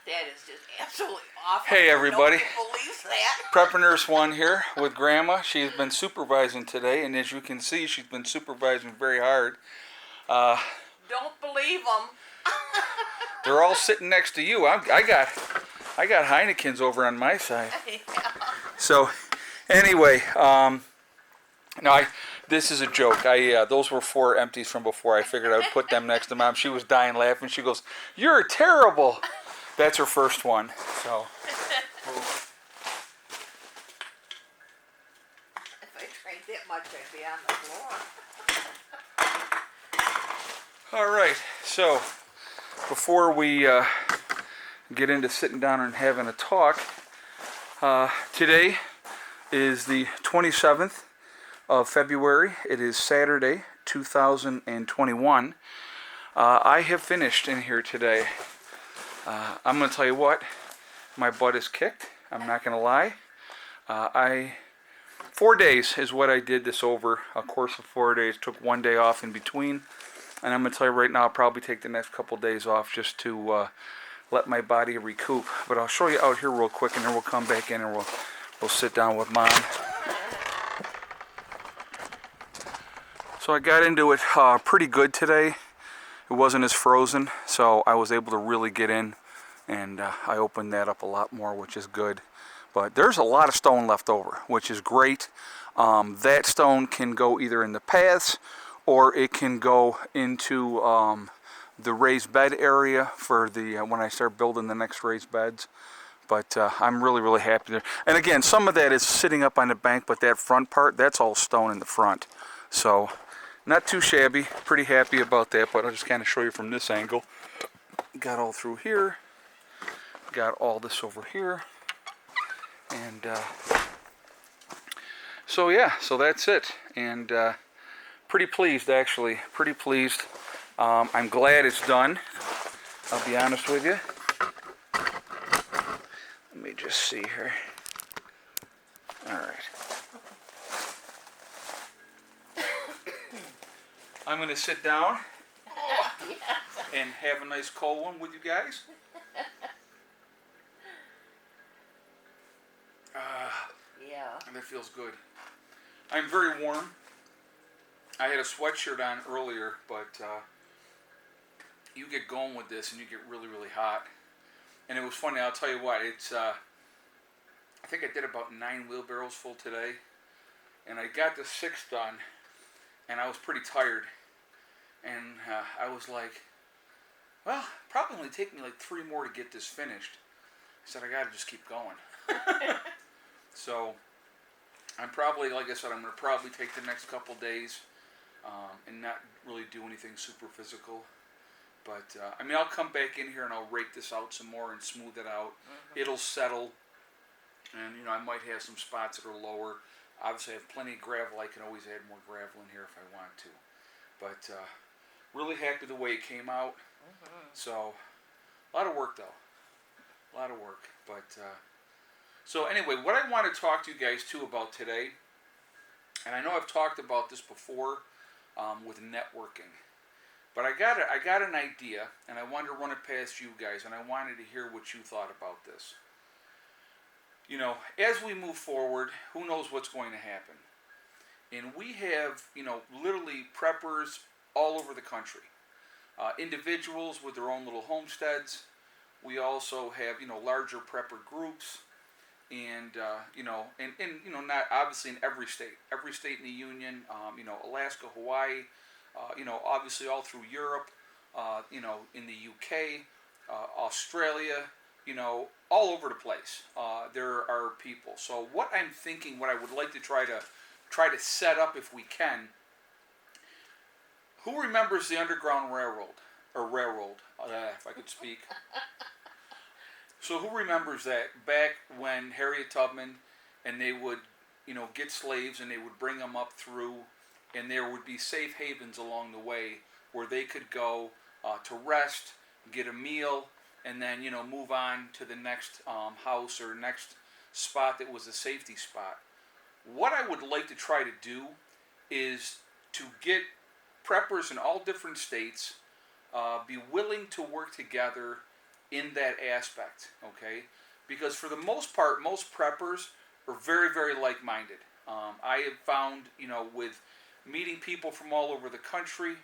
That is just absolutely awful. Hey, everybody. Nobody believes that. Prepper Nurse 1 here with Grandma. She's been supervising today, and as you can see, she's been supervising very hard. Don't believe them. They're all sitting next to you. I got Heineken's over on my side. So, anyway, this is a joke. Those were 4 empties from before. I figured I would put them next to Mom. She was dying laughing. She goes, "You're terrible." That's her first one. So. If I drank that much, I'd be on the floor. All right. So, before we get into sitting down and having a talk, today is the 27th of February. It is Saturday, 2021. I have finished in here today. I'm going to tell you what, my butt is kicked. I'm not going to lie. 4 days is what I did this over. A course of 4 days. Took 1 day off in between. And I'm going to tell you right now, I'll probably take the next couple days off just to let my body recoup. But I'll show you out here real quick, and then we'll come back in and we'll sit down with Mom. So I got into it pretty good today. It wasn't as frozen, so I was able to really get in, and I opened that up a lot more, which is good. But there's a lot of stone left over, which is great. That stone can go either in the paths, or it can go into the raised bed area for the when I start building the next raised beds. But I'm really, really happy there. And again, some of that is sitting up on the bank, but that front part, that's all stone in the front. So, not too shabby. Pretty happy about that, but I'll just kind of show you from this angle. Got all through here. Got all this over here. And so yeah, so that's it. And pretty pleased, actually. Pretty pleased. I'm glad it's done. I'll be honest with you. Let me just see here. All right. I'm going to sit down and have a nice cold one with you guys. Yeah. And that feels good. I'm very warm. I had a sweatshirt on earlier, but you get going with this and you get really, really hot. And it was funny, I'll tell you what, it's, I think I did about 9 wheelbarrows full today. And I got the 6 done, and I was pretty tired. And I was like, well, probably only take me like 3 more to get this finished. I said, I gotta just keep going. So, I'm probably, like I said, I'm gonna probably take the next couple days and not really do anything super physical. But, I mean, I'll come back in here and I'll rake this out some more and smooth it out. Mm-hmm. It'll settle. And, you know, I might have some spots that are lower. Obviously, I have plenty of gravel. I can always add more gravel in here if I want to. But really happy the way it came out. Mm-hmm. So, a lot of work, though. A lot of work. But, so anyway, what I want to talk to you guys, too, about today, and I know I've talked about this before with networking, but I got an idea, and I wanted to run it past you guys, and I wanted to hear what you thought about this. You know, as we move forward, who knows what's going to happen? And we have, you know, literally preppers all over the country. Individuals with their own little homesteads. We also have, you know, larger prepper groups. And, you know, and you know, not obviously in every state. Every state in the Union, you know, Alaska, Hawaii, you know, obviously all through Europe, you know, in the UK, Australia, you know, all over the place. There are people. So what I'm thinking, what I would like to try to set up if we can. Who remembers the Underground Railroad? Or railroad, if I could speak. So who remembers that back when Harriet Tubman and they would, you know, get slaves and they would bring them up through, and there would be safe havens along the way where they could go to rest, get a meal, and then, you know, move on to the next house or next spot that was a safety spot. What I would like to try to do is to get preppers in all different states be willing to work together in that aspect, okay? Because for the most part, most preppers are very, very like-minded. I have found, with meeting people from all over the country,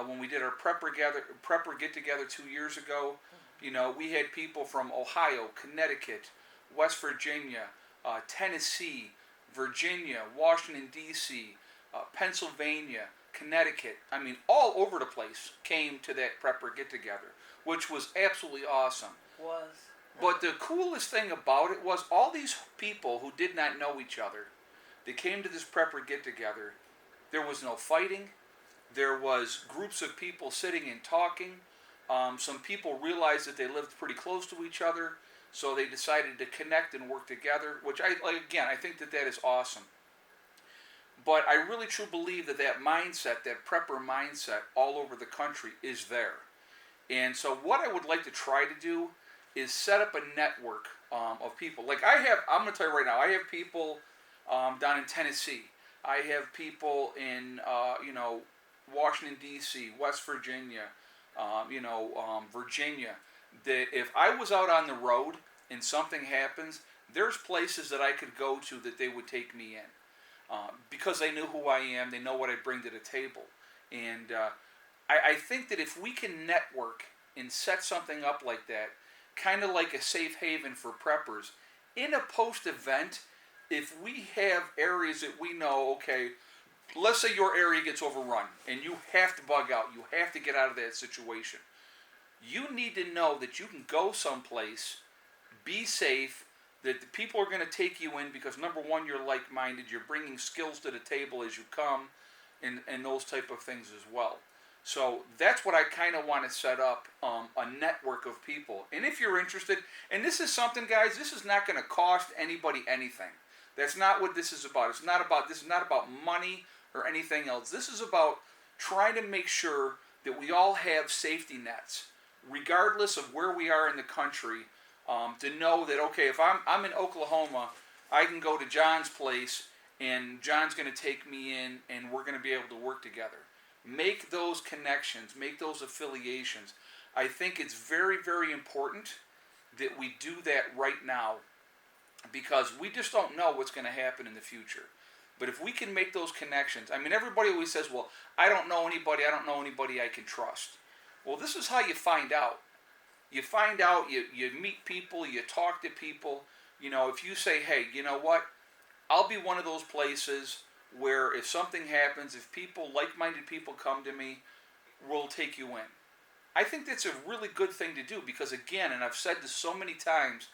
when we did our prepper get-together 2 years ago, we had people from Ohio, Connecticut, West Virginia, Tennessee, Virginia, Washington, D.C., Pennsylvania, Connecticut. I mean, all over the place came to that prepper get-together, which was absolutely awesome. Was. But the coolest thing about it was all these people who did not know each other, they came to this prepper get-together. There was no fighting. There was groups of people sitting and talking. Some people realized that they lived pretty close to each other, so they decided to connect and work together, which I think that is awesome. But I really truly believe that mindset, that prepper mindset all over the country is there. And so what I would like to try to do is set up a network of people. Like I'm going to tell you right now, I have people down in Tennessee. I have people in, Washington, D.C., West Virginia, Virginia, that if I was out on the road and something happens, there's places that I could go to that they would take me in. Because they know who I am, they know what I bring to the table. And I think that if we can network and set something up like that, kind of like a safe haven for preppers, in a post-event, if we have areas that we know, okay, let's say your area gets overrun and you have to bug out, you have to get out of that situation. You need to know that you can go someplace, be safe, that the people are going to take you in because, number one, you're like-minded, you're bringing skills to the table as you come, and those type of things as well. So that's what I kind of want to set up, a network of people. And if you're interested, and this is something, guys, this is not going to cost anybody anything. That's not what this is about. This is not about money or anything else. This is about trying to make sure that we all have safety nets, regardless of where we are in the country, to know that, okay, if I'm in Oklahoma, I can go to John's place, and John's going to take me in, and we're going to be able to work together. Make those connections, make those affiliations. I think it's very, very important that we do that right now, because we just don't know what's going to happen in the future. But if we can make those connections, I mean, everybody always says, well, I don't know anybody I can trust. Well, this is how you find out. You find out, you meet people, you talk to people. If you say, hey, you know what, I'll be one of those places where if something happens, if like-minded people come to me, we'll take you in. I think that's a really good thing to do because, again, and I've said this so many times,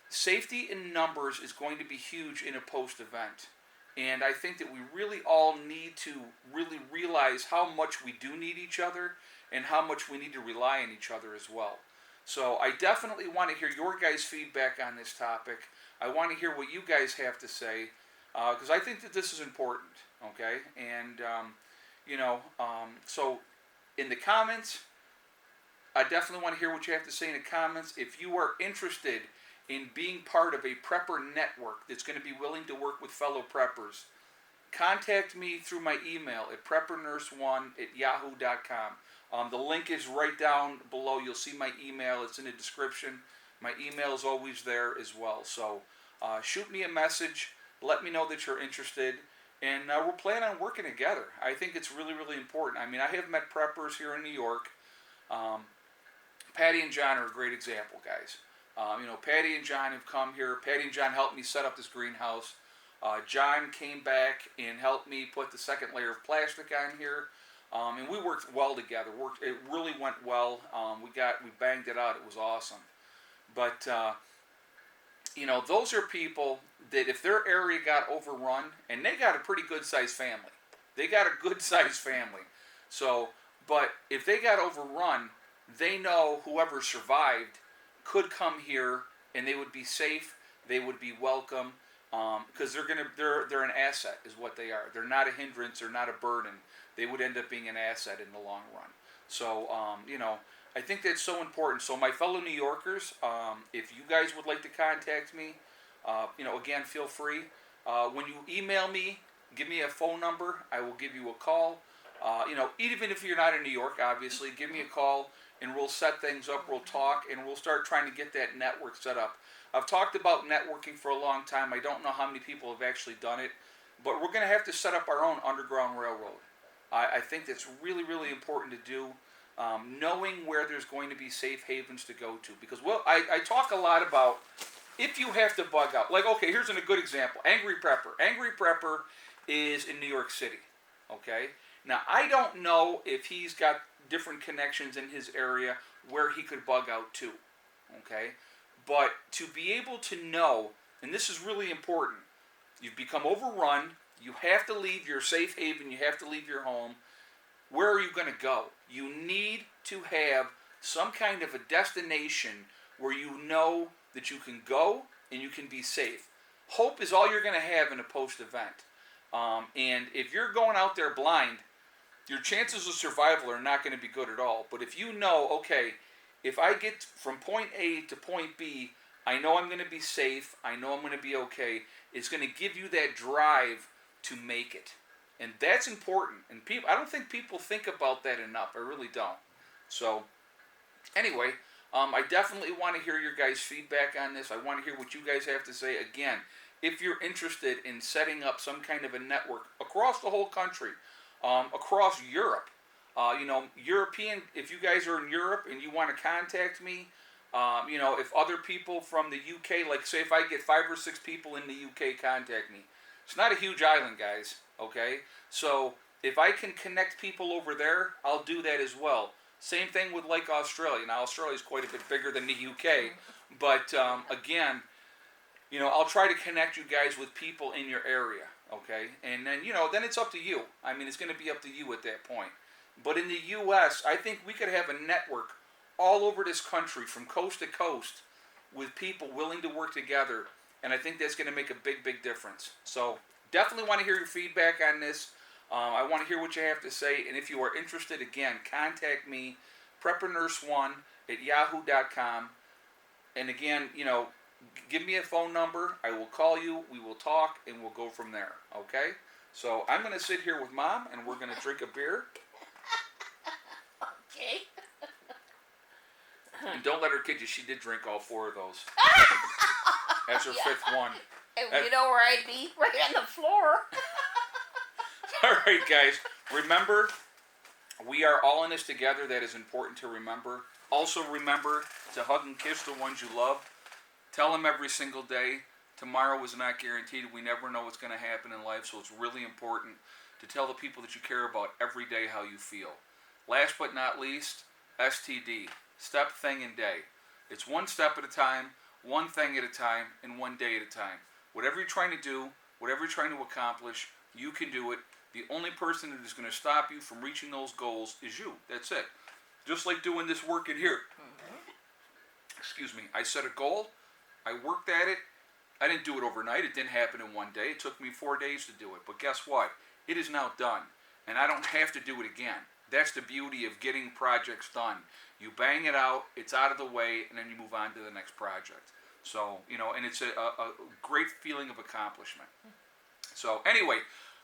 safety in numbers is going to be huge in a post-event. And I think that we really all need to really realize how much we do need each other and how much we need to rely on each other as well. So I definitely want to hear your guys' feedback on this topic. I want to hear what you guys have to say, because I think that this is important, okay? And, so in the comments, I definitely want to hear what you have to say in the comments. If you are interested in being part of a prepper network that's going to be willing to work with fellow preppers, contact me through my email at preppernurse1@yahoo.com. The link is right down below. You'll see my email. It's in the description. My email is always there as well. So shoot me a message. Let me know that you're interested. And we're planning on working together. I think it's really, really important. I mean, I have met preppers here in New York. Patty and John are a great example, guys. Patty and John have come here. Patty and John helped me set up this greenhouse. John came back and helped me put the second layer of plastic on here. And we worked well together. It really went well. We banged it out. It was awesome. But, those are people that if their area got overrun, and they got a pretty good-sized family. They got a good-sized family. So, but if they got overrun, they know whoever survived could come here and they would be safe, they would be welcome, because they're an asset is what they are. They're not a hindrance, they're not a burden. They would end up being an asset in the long run. So, I think that's so important. So my fellow New Yorkers, if you guys would like to contact me, again, feel free. When you email me, give me a phone number. I will give you a call. Even if you're not in New York, obviously, give me a call, and we'll set things up, we'll talk, and we'll start trying to get that network set up. I've talked about networking for a long time. I don't know how many people have actually done it, but we're going to have to set up our own underground railroad. I think that's really, really important to do, knowing where there's going to be safe havens to go to. Because I talk a lot about if you have to bug out. Like, okay, here's a good example. Angry Prepper. Angry Prepper is in New York City, okay? Now, I don't know if he's got different connections in his area where he could bug out to, okay? But to be able to know, and this is really important, you've become overrun, you have to leave your safe haven, you have to leave your home. Where are you going to go? You need to have some kind of a destination where you know that you can go and you can be safe. Hope is all you're going to have in a post-event. And if you're going out there blind, your chances of survival are not going to be good at all. But if you know, okay, if I get from point A to point B, I know I'm going to be safe, I know I'm going to be okay, it's going to give you that drive to make it. And that's important. And I don't think people think about that enough. I really don't. So, anyway, I definitely want to hear your guys' feedback on this. I want to hear what you guys have to say. Again, if you're interested in setting up some kind of a network across the whole country, across Europe, European, if you guys are in Europe and you want to contact me, if other people from the UK, like say if I get 5 or 6 people in the UK contact me, it's not a huge island, guys, okay? So if I can connect people over there, I'll do that as well. Same thing with like Australia. Now Australia is quite a bit bigger than the UK, but again, I'll try to connect you guys with people in your area, okay? And then, then it's up to you. I mean, it's going to be up to you at that point. But in the U.S., I think we could have a network all over this country from coast to coast with people willing to work together, and I think that's going to make a big, big difference. So definitely want to hear your feedback on this. I want to hear what you have to say, and if you are interested, again, contact me, preppernurse1@yahoo.com. And again, give me a phone number. I will call you. We will talk, and we'll go from there. Okay? So I'm going to sit here with Mom, and we're going to drink a beer. Okay. And don't let her kid you. She did drink all 4 of those. That's her 5th one. And you know where I'd be? Right on the floor. All right, guys. Remember, we are all in this together. That is important to remember. Also remember to hug and kiss the ones you love. Tell them every single day. Tomorrow is not guaranteed. We never know what's going to happen in life, so it's really important to tell the people that you care about every day how you feel. Last but not least, STD. Step, thing, and day. It's one step at a time, one thing at a time, and one day at a time. Whatever you're trying to do, whatever you're trying to accomplish, you can do it. The only person that is going to stop you from reaching those goals is you. That's it. Just like doing this work in here. Excuse me. I set a goal. I worked at it. I didn't do it overnight. It didn't happen in one day. It took me 4 days to do it. But guess what? It is now done. And I don't have to do it again. That's the beauty of getting projects done. You bang it out, it's out of the way, and then you move on to the next project. So, and it's a great feeling of accomplishment. So, anyway,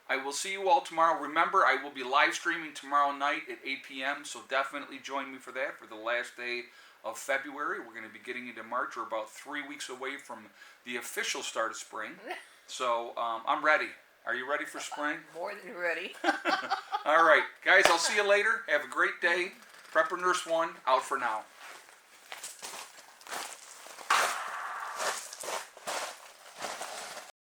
I will see you all tomorrow. Remember, I will be live streaming tomorrow night at 8 p.m., so definitely join me for that, for the last day of February. We're going to be getting into March. We're about 3 weeks away from the official start of spring. So, I'm ready. Are you ready for spring? More than ready. All right, guys, I'll see you later. Have a great day. Prepper Nurse 1, out for now.